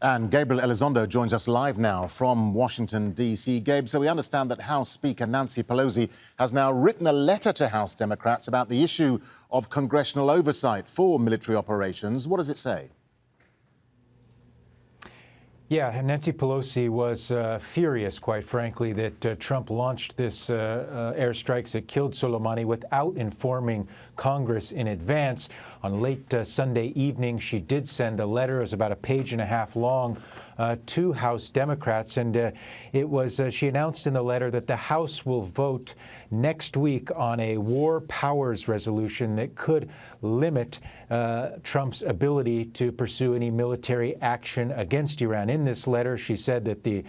And Gabriel Elizondo joins us live now from Washington, D.C. Gabe, so we understand that House Speaker Nancy Pelosi has now written a letter to House Democrats about the issue of congressional oversight for military operations. What does it say? Yeah, Nancy Pelosi was furious, quite frankly, that Trump launched this airstrikes that killed Soleimani without informing Congress in advance. On late Sunday evening, she did send a letter. It was about a page and a half long to House Democrats, and it was she announced in the letter that the House will vote next week on a war powers resolution that could limit Trump's ability to pursue any military action against Iran. In this letter, she said that the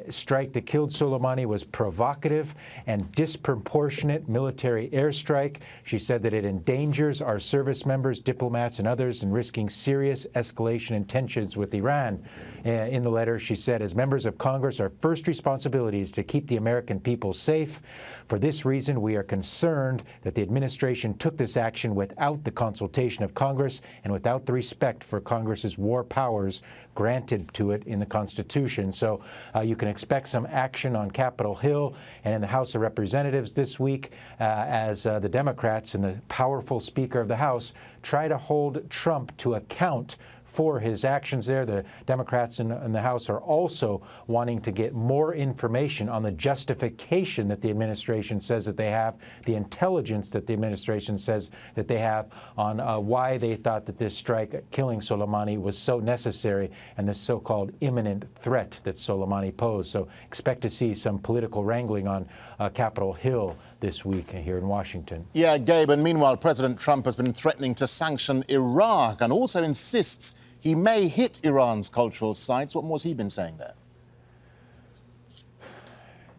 strike that killed Soleimani was provocative and disproportionate military airstrike. She said that it endangers our service members, diplomats, and others, and risking serious escalation in tensions with Iran. In the letter, she said, as members of Congress, our first responsibility is to keep the American people safe. For this reason, we are concerned that the administration took this action without the consultation of Congress and without the respect for Congress's war powers granted to it in the Constitution. So you can expect some action on Capitol Hill and in the House of Representatives this week as the Democrats and the powerful Speaker of the House try to hold Trump to account for his actions there. The Democrats in the House are also wanting to get more information on the justification that the administration says that they have, the intelligence that the administration says that they have on why they thought that this strike killing Soleimani was so necessary and the so-called imminent threat that Soleimani posed. So expect to see some political wrangling on Capitol Hill this week here in Washington. Yeah, Gabe, and meanwhile, President Trump has been threatening to sanction Iraq and also insists he may hit Iran's cultural sites. What more has he been saying there?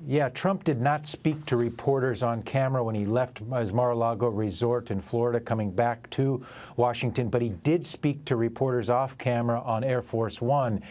Yeah, Trump did not speak to reporters on camera when he left his Mar-a-Lago resort in Florida coming back to Washington, but he did speak to reporters off camera on Air Force One.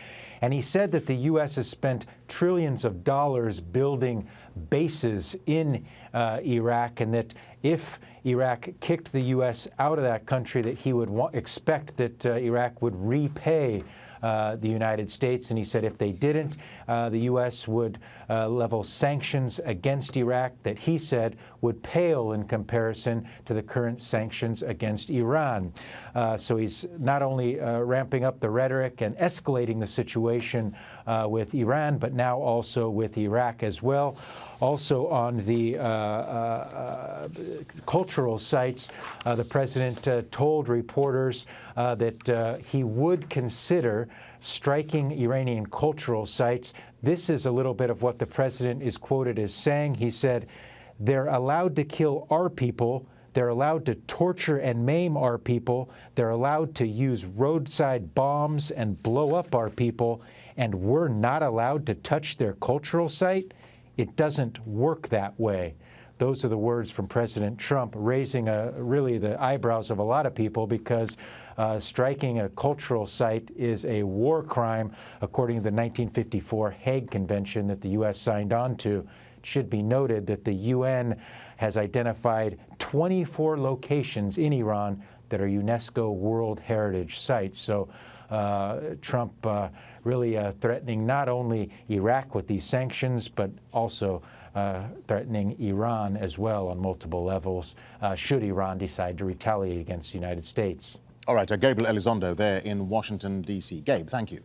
And he said that the U.S. has spent trillions of dollars building bases in Iraq, and that if Iraq kicked the U.S. out of that country, that he would expect that Iraq would repay the United States. And he said if they didn't, the U.S. would level sanctions against Iraq that he said would pale in comparison to the current sanctions against Iran. So he's not only ramping up the rhetoric and escalating the situation with Iran, but now also with Iraq as well. Also on the cultural sites, the president told reporters that he would consider striking Iranian cultural sites. This is a little bit of what the president is quoted as saying. He said, they're allowed to kill our people. They're allowed to torture and maim our people. They're allowed to use roadside bombs and blow up our people. And we're not allowed to touch their cultural site? It doesn't work that way. Those are the words from President Trump, raising really the eyebrows of a lot of people, because striking a cultural site is a war crime, according to the 1954 Hague Convention that the U.S. signed on to. It should be noted that the UN has identified 24 locations in Iran that are UNESCO World Heritage Sites. So Trump really threatening not only Iraq with these sanctions, but also threatening Iran as well on multiple levels, should Iran decide to retaliate against the United States. All right, Gabriel Elizondo there in Washington, D.C. Gabe, thank you.